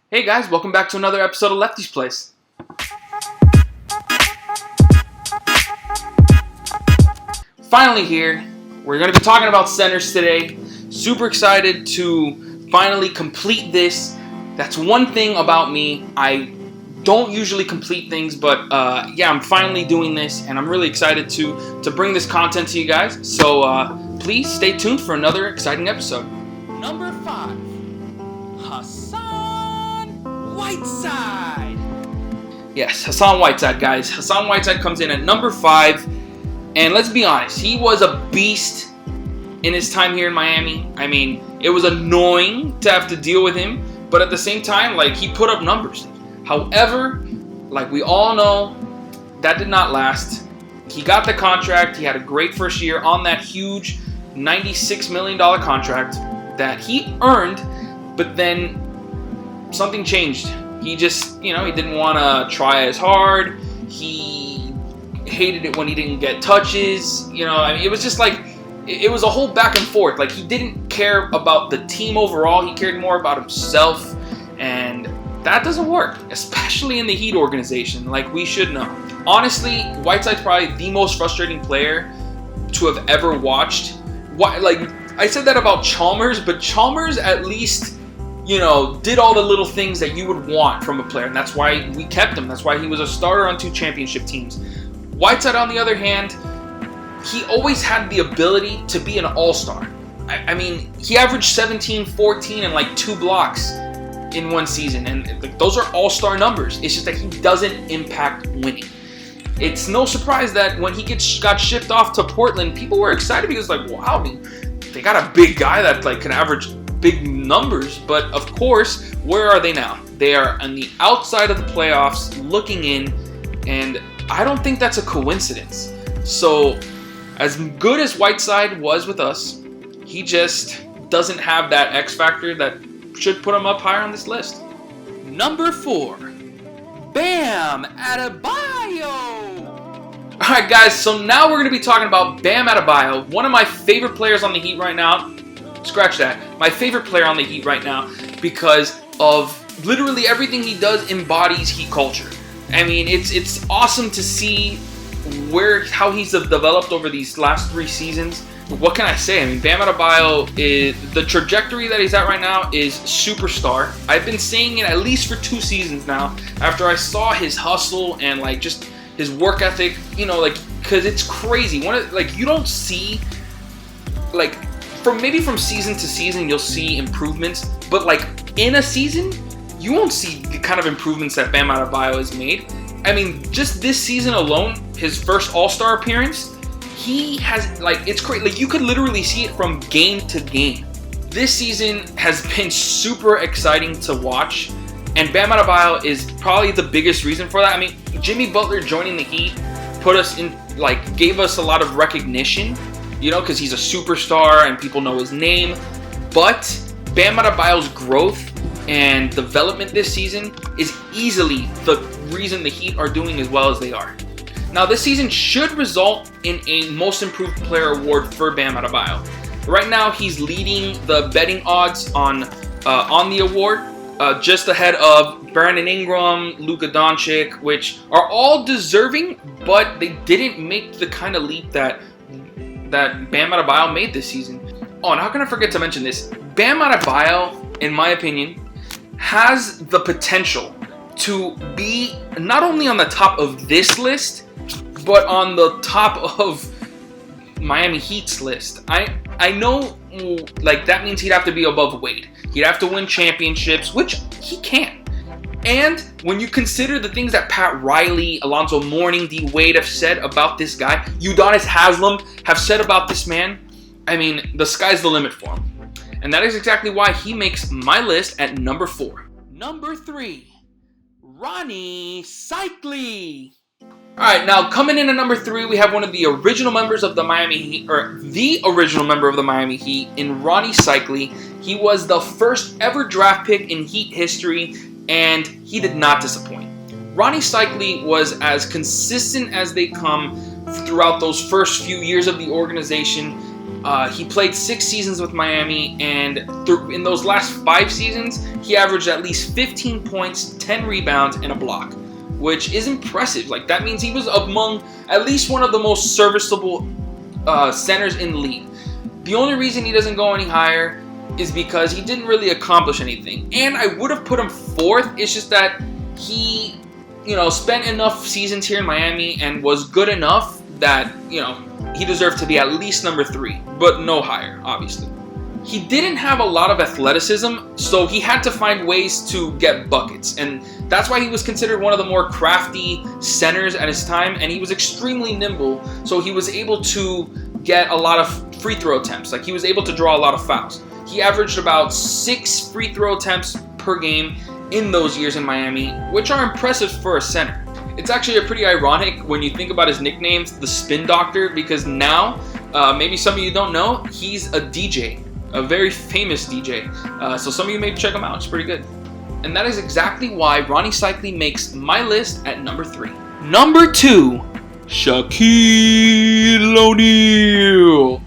Hey guys, welcome back to another episode of Lefty's Place. Finally here, we're going to be talking about centers today. Super excited to finally complete this. That's one thing about me. I don't usually complete things, but I'm finally doing this, and I'm really excited to bring this content to you guys. So please stay tuned for another exciting episode. Number 5, Whiteside. Yes, Hassan Whiteside, guys. Hassan Whiteside comes in at number 5. And let's be honest, he was a beast in his time here in Miami. I mean, it was annoying to have to deal with him. But at the same time, he put up numbers. However, like we all know, that did not last. He got the contract. He had a great first year on that huge $96 million contract that he earned. But then something changed. He just, he didn't want to try as hard. He hated it when he didn't get touches. It was just it was a whole back and forth. He didn't care about the team overall. He cared more about himself. And that doesn't work, especially in the Heat organization. We should know. Honestly, Whiteside's probably the most frustrating player to have ever watched. I said that about Chalmers, but Chalmers at least did all the little things that you would want from a player, and that's why we kept him. That's why he was a starter on 2 championship teams. Whiteside, on the other hand, he always had the ability to be an all-star. I mean, he averaged 17, 14, and 2 blocks in one season, and those are all-star numbers. It's just that he doesn't impact winning. It's no surprise that when he got shipped off to Portland, people were excited because, wow, they got a big guy that can average big numbers. But of course, where are they now? They are on the outside of the playoffs looking in, and I don't think that's a coincidence. So as good as Whiteside was with us, he just doesn't have that X factor that should put him up higher on this list. Number 4, Bam Adebayo. Alright guys, so now we're going to be talking about Bam Adebayo, one of my favorite players on the Heat right now. Scratch that. My favorite player on the Heat right now because of literally everything he does embodies Heat culture. I mean, it's awesome to see how he's developed over these last 3 seasons. What can I say? I mean, Bam Adebayo, the trajectory that he's at right now is superstar. I've been saying it at least for 2 seasons now after I saw his hustle and just his work ethic, because it's crazy. You don't see, from season to season, you'll see improvements, but in a season, you won't see the kind of improvements that Bam Adebayo has made. I mean, just this season alone, his first All-Star appearance, he has, it's crazy. You could literally see it from game to game. This season has been super exciting to watch, and Bam Adebayo is probably the biggest reason for that. I mean, Jimmy Butler joining the Heat put us in, gave us a lot of recognition, because he's a superstar and people know his name. But Bam Adebayo's growth and development this season is easily the reason the Heat are doing as well as they are. Now, this season should result in a Most Improved Player award for Bam Adebayo. Right now, he's leading the betting odds on the award, just ahead of Brandon Ingram, Luka Doncic, which are all deserving, but they didn't make the kind of leap that Bam Adebayo made this season. Oh, and how can I forget to mention this? Bam Adebayo, in my opinion, has the potential to be not only on the top of this list, but on the top of Miami Heat's list. I know, that means he'd have to be above Wade. He'd have to win championships, which he can. And when you consider the things that Pat Riley, Alonzo Mourning, D. Wade have said about this guy, Udonis Haslem have said about this man, I mean, the sky's the limit for him. And that is exactly why he makes my list at number 4. Number 3, Ronnie Cycli. Alright, now coming in at number 3, we have one of the original members of the Miami Heat, or the original member of the Miami Heat, in Ronnie Cycli. He was the first ever draft pick in Heat history, and he did not disappoint. Ronnie Cycli was as consistent as they come throughout those first few years of the organization. He played 6 seasons with Miami, and in those last 5 seasons, he averaged at least 15 points, 10 rebounds, and a block, which is impressive. Like, that means he was among at least one of the most serviceable centers in the league. The only reason he doesn't go any higher is because he didn't really accomplish anything. And I would have put him 4th. It's just that he, spent enough seasons here in Miami and was good enough that, he deserved to be at least number 3, but no higher, obviously. He didn't have a lot of athleticism, so he had to find ways to get buckets. And that's why he was considered one of the more crafty centers at his time, and he was extremely nimble, so he was able to get a lot of free throw attempts. Like, he was able to draw a lot of fouls. He averaged about 6 free throw attempts per game in those years in Miami, which are impressive for a center. It's actually pretty ironic when you think about his nicknames, the Spin Doctor, because now, maybe some of you don't know, he's a DJ, a very famous DJ. So some of you may check him out. It's pretty good. And that is exactly why Ronnie Cycli makes my list at number 3. Number 2, Shaquille O'Neal.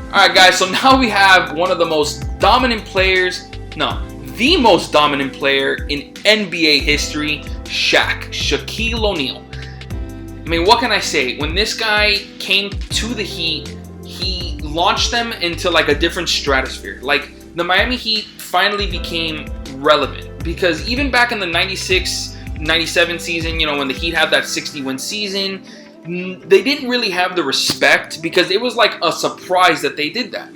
Alright guys, so now we have one of the most dominant players, the most dominant player in NBA history, Shaquille O'Neal. I mean, what can I say? When this guy came to the Heat, he launched them into like a different stratosphere. Like, the Miami Heat finally became relevant, because even back in the 96-97 season, when the Heat had that 60-win season, they didn't really have the respect because it was like a surprise that they did that.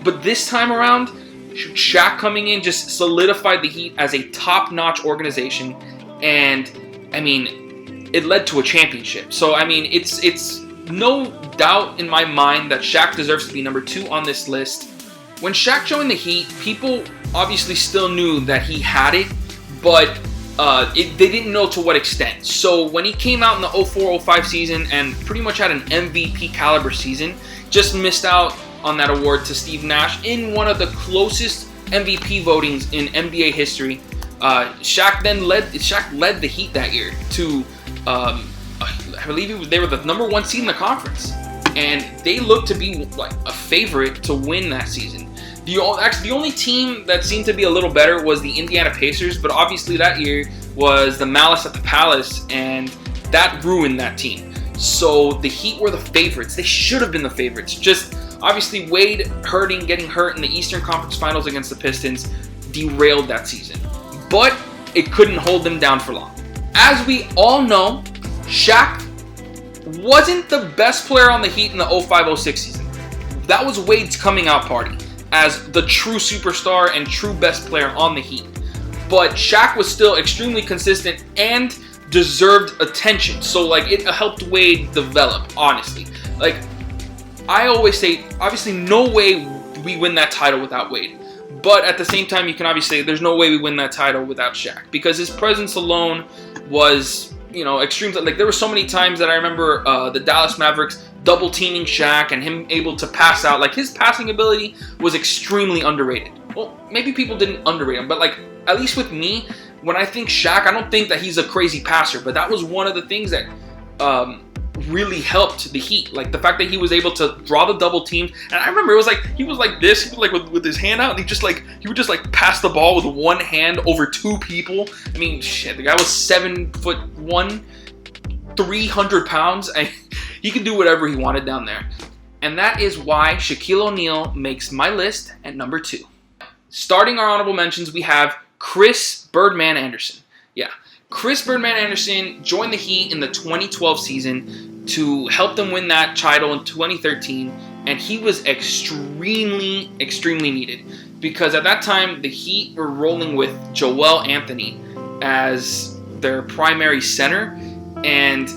But this time around, Shaq coming in just solidified the Heat as a top-notch organization, and I mean, it led to a championship. So I mean, it's no doubt in my mind that Shaq deserves to be number 2 on this list. When Shaq joined the Heat, people obviously still knew that he had it, but they didn't know to what extent. So when he came out in the 04-05 season and pretty much had an MVP caliber season, just missed out on that award to Steve Nash in one of the closest MVP votings in NBA history. Shaq led the Heat that year to, I believe they were the number 1 seed in the conference, and they looked to be like a favorite to win that season. The only team that seemed to be a little better was the Indiana Pacers, but obviously that year was the Malice at the Palace, and that ruined that team. So the Heat were the favorites. They should have been the favorites. Just obviously Wade getting hurt in the Eastern Conference Finals against the Pistons derailed that season. But it couldn't hold them down for long. As we all know, Shaq wasn't the best player on the Heat in the 05-06 season. That was Wade's coming out party as the true superstar and true best player on the Heat. But Shaq was still extremely consistent and deserved attention. So like, it helped Wade develop, honestly. Like, I always say, obviously no way we win that title without Wade. But at the same time, you can obviously say there's no way we win that title without Shaq, because his presence alone was, extreme. Like, there were so many times that I remember the Dallas Mavericks double teaming Shaq and him able to pass out. Like, his passing ability was extremely underrated. Well, maybe people didn't underrate him, but like, at least with me, when I think Shaq, I don't think that he's a crazy passer, but that was one of the things that really helped the Heat. Like, the fact that he was able to draw the double teams, and I remember it was like he was like this, he was like with his hand out, and he would just pass the ball with one hand over 2 people. I mean, shit, the guy was 7'1", 300 pounds. He could do whatever he wanted down there, and that is why Shaquille O'Neal makes my list at number 2. Starting our honorable mentions, we have Chris Birdman Anderson. Yeah, Chris Birdman Anderson joined the Heat in the 2012 season to help them win that title in 2013, and he was extremely, extremely needed, because at that time the Heat were rolling with Joel Anthony as their primary center, and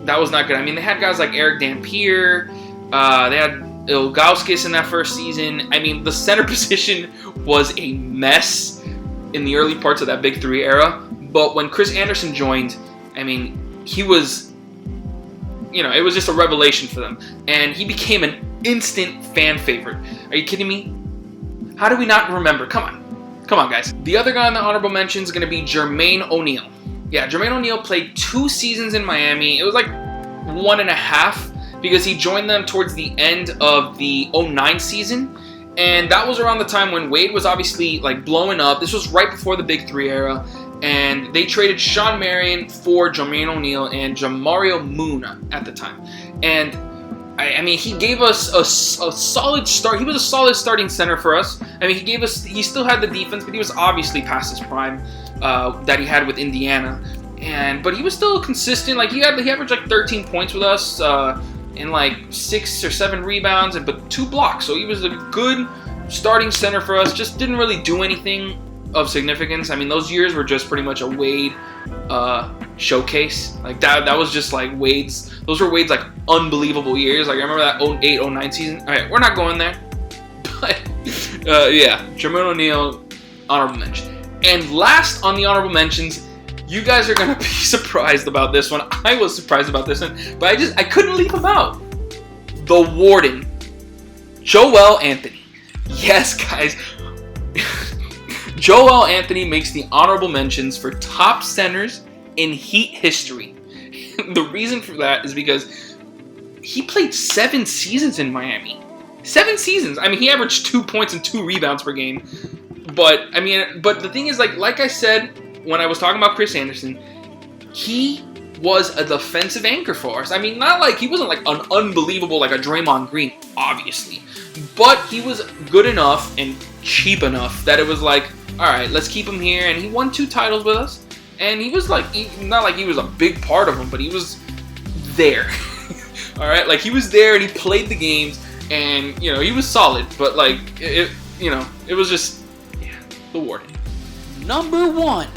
that was not good. I mean, they had guys like Eric Dampier, they had Ilgauskas in that first season. I mean, the center position was a mess in the early parts of that Big 3 era. But when Chris Anderson joined, I mean, he was, it was just a revelation for them. And he became an instant fan favorite. Are you kidding me? How do we not remember? Come on, guys. The other guy on the honorable mention is going to be Jermaine O'Neal. Yeah, Jermaine O'Neal played 2 seasons in Miami. It was like 1.5. because he joined them towards the end of the 09 season. And that was around the time when Wade was obviously like blowing up. This was right before the Big Three era. And they traded Sean Marion for Jermaine O'Neal and Jamario Moon at the time. And I mean, he gave us a solid start. He was a solid starting center for us. I mean, he still had the defense, but he was obviously past his prime that he had with Indiana. But he was still consistent. Like he averaged like 13 points with us, and like 6 or 7 rebounds, but 2 blocks. So he was a good starting center for us. Just didn't really do anything of significance. I mean, those years were just pretty much a Wade showcase. Like that was just like those were Wade's like unbelievable years. Like I remember that 08, 09 season. All right, we're not going there. But yeah, Jermaine O'Neal, honorable mention. And last on the honorable mentions, you guys are going to be surprised about this one. I was surprised about this one, but I couldn't leave him out. The Warden, Joel Anthony. Yes, guys. Joel Anthony makes the honorable mentions for top centers in Heat history. The reason for that is because he played 7 seasons in Miami. 7 seasons. I mean, he averaged 2 points and 2 rebounds per game. But the thing is, like I said when I was talking about Chris Anderson, he was a defensive anchor for us. I mean, not like he wasn't like an unbelievable like a Draymond Green, obviously, but he was good enough and cheap enough that it was like, all right, let's keep him here. And he won 2 titles with us. And he was like, not like he was a big part of them, but he was there. All right, like he was there and he played the games, and he was solid. But like it was just the Warden. Number 1.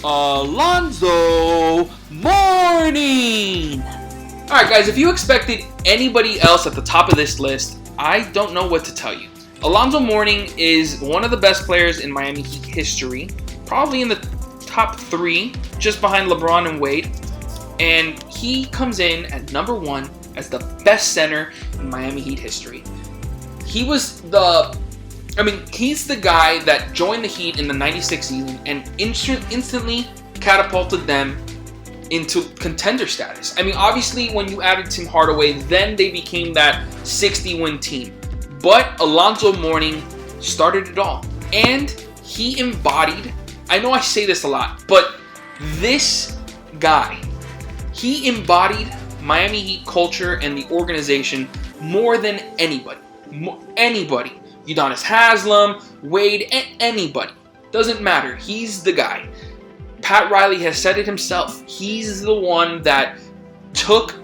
Alonzo Mourning. Alright guys, if you expected anybody else at the top of this list, I don't know what to tell you. Alonzo Mourning is one of the best players in Miami Heat history, probably in the top 3, just behind LeBron and Wade. And he comes in at number 1 as the best center in Miami Heat history. He's the guy that joined the Heat in the 96 season and instantly catapulted them into contender status. I mean, obviously, when you added Tim Hardaway, then they became that 60-win team. But Alonzo Mourning started it all. And he embodied, I know I say this a lot, but this guy, he embodied Miami Heat culture and the organization more than anybody. Anybody. Udonis Haslem, Wade, anybody. Doesn't matter. He's the guy. Pat Riley has said it himself. He's the one that took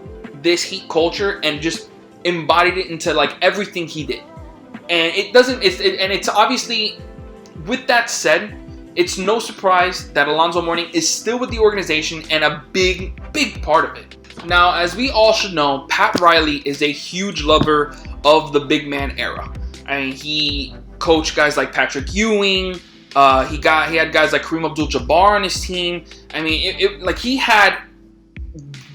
this Heat culture and just embodied it into like everything he did. And it's obviously, with that said, it's no surprise that Alonzo Mourning is still with the organization and a big, big part of it. Now, as we all should know, Pat Riley is a huge lover of the big man era. I mean, he coached guys like Patrick Ewing. He had guys like Kareem Abdul-Jabbar on his team. I mean, he had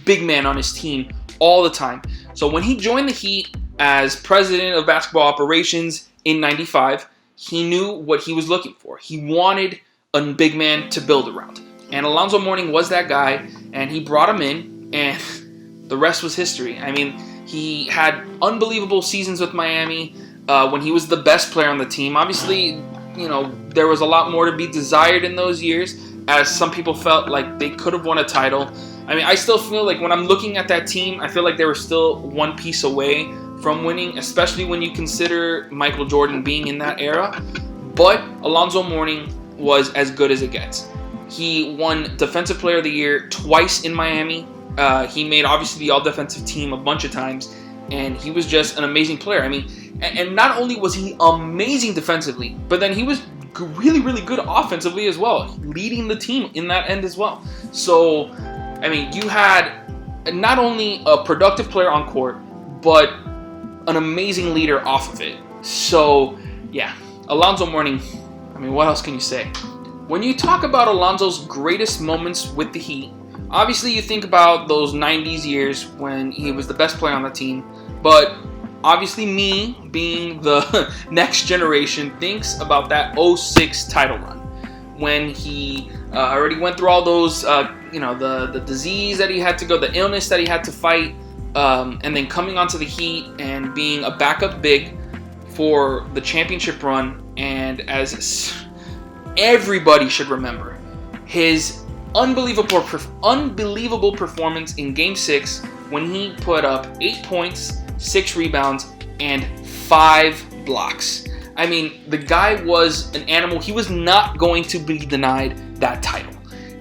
big man on his team all the time. So when he joined the Heat as president of basketball operations in '95, he knew what he was looking for. He wanted a big man to build around, and Alonzo Mourning was that guy. And he brought him in, and the rest was history. I mean, he had unbelievable seasons with Miami. When he was the best player on the team. Obviously, there was a lot more to be desired in those years, as some people felt like they could have won a title. I mean, I still feel like when I'm looking at that team, I feel like they were still one piece away from winning, especially when you consider Michael Jordan being in that era. But Alonzo Mourning was as good as it gets. He won Defensive Player of the Year twice in Miami. He made, obviously, the all-defensive team a bunch of times, and he was just an amazing player. I mean, and not only was he amazing defensively, but then he was really, really good offensively as well, leading the team in that end as well. So, I mean, you had not only a productive player on court, but an amazing leader off of it. So, yeah, Alonzo Mourning, I mean, what else can you say? When you talk about Alonzo's greatest moments with the Heat, obviously you think about those 90s years when he was the best player on the team, but obviously me, being the next generation, thinks about that 06 title run when he already went through all those, the disease that he had to go, the illness that he had to fight, and then coming onto the Heat and being a backup big for the championship run. And as everybody should remember, his unbelievable performance in Game 6 when he put up 8 points, 6 rebounds, and 5 blocks. I mean, the guy was an animal. He was not going to be denied that title.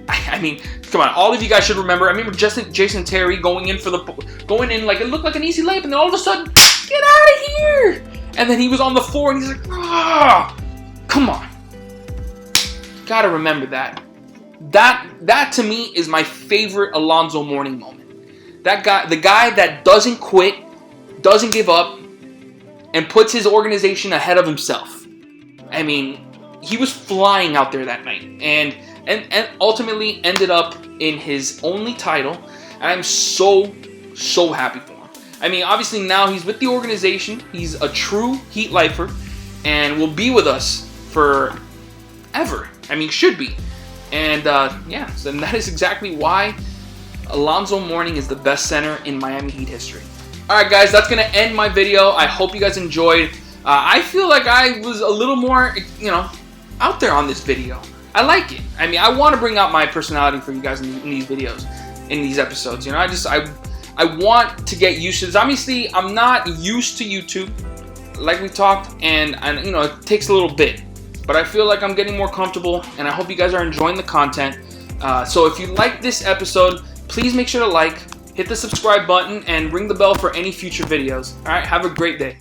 I mean, come on, all of you guys should remember. I remember Jason Terry going in like it looked like an easy layup, and then all of a sudden, get out of here! And then he was on the floor, and he's like, ah, come on. Gotta remember that. That to me is my favorite Alonzo Mourning moment. That guy, the guy that doesn't quit, doesn't give up, and puts his organization ahead of himself. I mean, he was flying out there that night, and ultimately ended up in his only title. And I'm so happy for him. I mean, obviously now he's with the organization. He's a true Heat lifer, and will be with us forever. I mean, should be. And yeah, so that is exactly why Alonzo Mourning is the best center in Miami Heat history. Alright guys, that's going to end my video. I hope you guys enjoyed. I feel like I was a little more, out there on this video. I like it. I mean, I want to bring out my personality for you guys in these videos, in these episodes. I want to get used to this. Obviously, I'm not used to YouTube, like we talked, and it takes a little bit. But I feel like I'm getting more comfortable, and I hope you guys are enjoying the content. So if you like this episode, please make sure to like, hit the subscribe button, and ring the bell for any future videos. All right, have a great day.